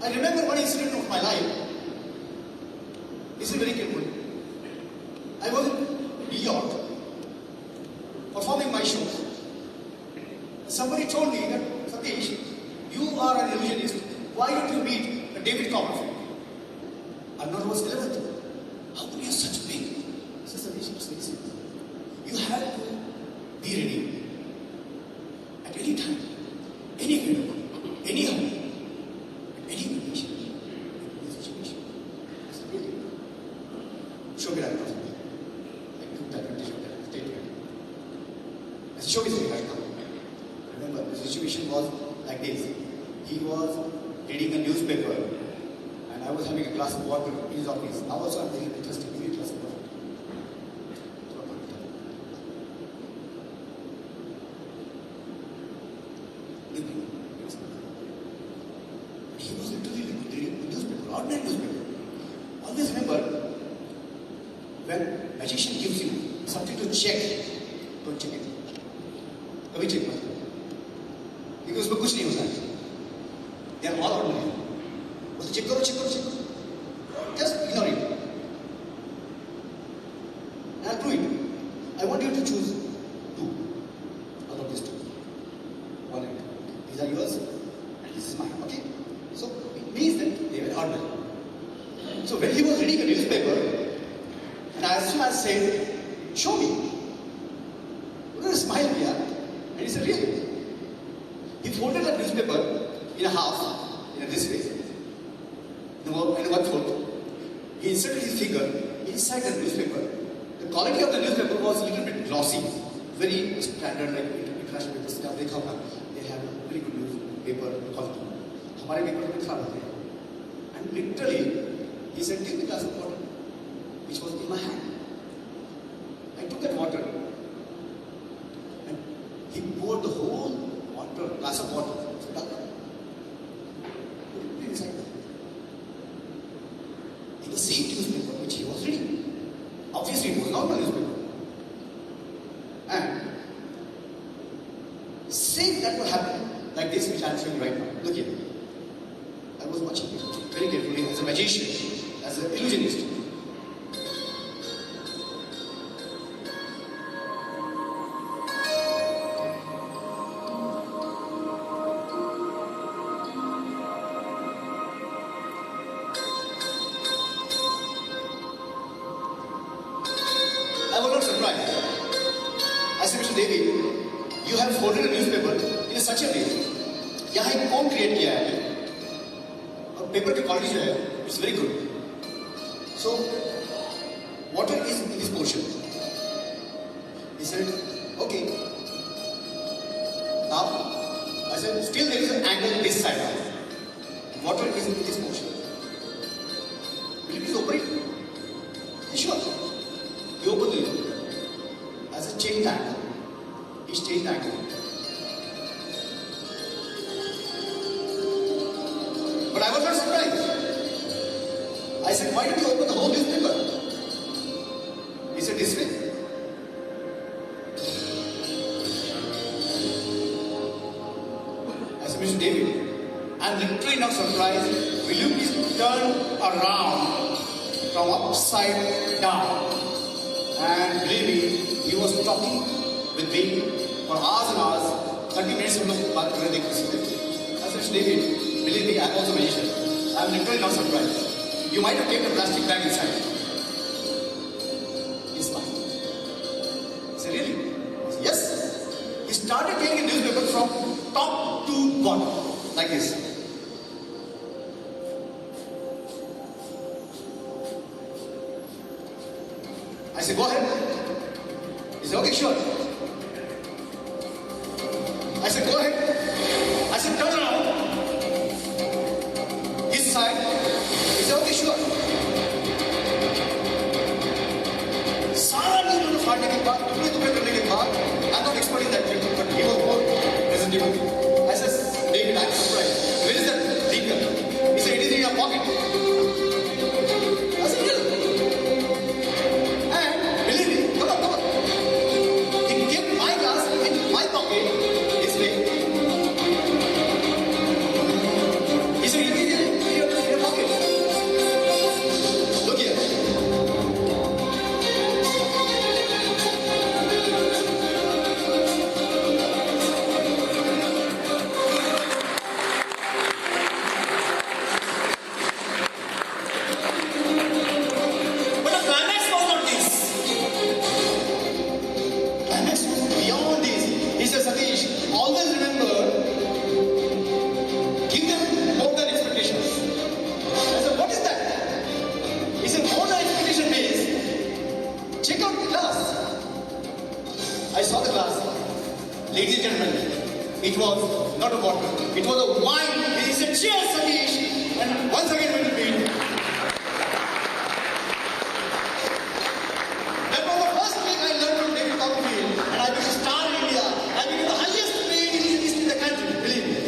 I remember one incident of my life. Listen very carefully. I was in New York performing my show. Somebody told me that, Satish, you are an illusionist. Why don't you meet David Copperfield? I'm not was 11th. How could you have such a big? I said, Satish, it's very simple. You have to be ready at any time, any window, any hour, any condition, any situation. I said, really? Show me right now. I took that statement. I said, show me something right now. Remember, the situation was like this. He was reading a newspaper and I was having a glass of water in his office. Now also I'm very interested. Give me a glass of water. He was literally reading the newspaper, ordinary newspaper. Always remember, when a magician gives you something to check, don't check it. कभी check मत करो, क्योंकि उसमें कुछ नहीं होता है. They are all ordinary. उसे check करो, check करो, check करो. Just ignore it. And I'll prove it. I want you to choose two out of these two. One and two. These are yours, and this is mine. Okay? So it means that they were ordinary. So when he was reading a newspaper, and as soon as I said, show me. Look at a smile here. And he said, really? He folded that newspaper in a half, in this way, in one fold. He inserted his finger inside the newspaper. The quality of the newspaper was a little bit glossy, very standard, like international papers. They have a very good newspaper quality. हमारे paper में खराब होते हैं. And literally, he said, give me a glass of water, which was in my hand. I took that water, and he poured the whole water, glass of water. So, put it inside there. In the same newspaper which he was reading. Obviously, it was not a newspaper. And same that will happen like this, which I am showing right now. Look here. I was watching it very carefully as a magician, as an illusionist. I was not surprised. I said, Mr. Devi, you have folded a newspaper in such a way. यहाँ एक कौन create किया है और paper की quality जो है it's very good. So water is in this portion. He said, okay. Now, I said, still there is an angle this side now. Water is in this portion. Will you please open it? Sure. He opened the lid as a changed angle. He changed angle. But I was not surprised. I said, why did you open the whole newspaper? He said, this way. I said, Mr. David, I'm literally not surprised. Will you please turn around from upside down? And believe me, he was talking with me for hours and hours. 30 minutes हम लोग बात कर रहे थे किसी से. I said, Mr. David, believe me, I'm also a magician. I'm literally not surprised. You might have kept a plastic bag inside. It's fine. I said, really? I said, yes. He started taking a newspaper from top to bottom, like this. I said, go ahead. He said, okay, sure. I said, go ahead. I said, turn around. His side. He said, okay, sure. सारा news फाड़ने के बाद, टुकड़े टुकड़े करने के बाद, I'm not expert in that thing, but he was more presentable. I said, David, I'm surprised. Where is that finger? He said, it is in your pocket. I said, yeah. And believe me, come on. He not a water. It was a wine. He said, cheers, Satish. And once again went to meet. That was the first thing I learned from David Copperfield. And I became a star in India. I became the highest paid illusionist in the country. Believe me.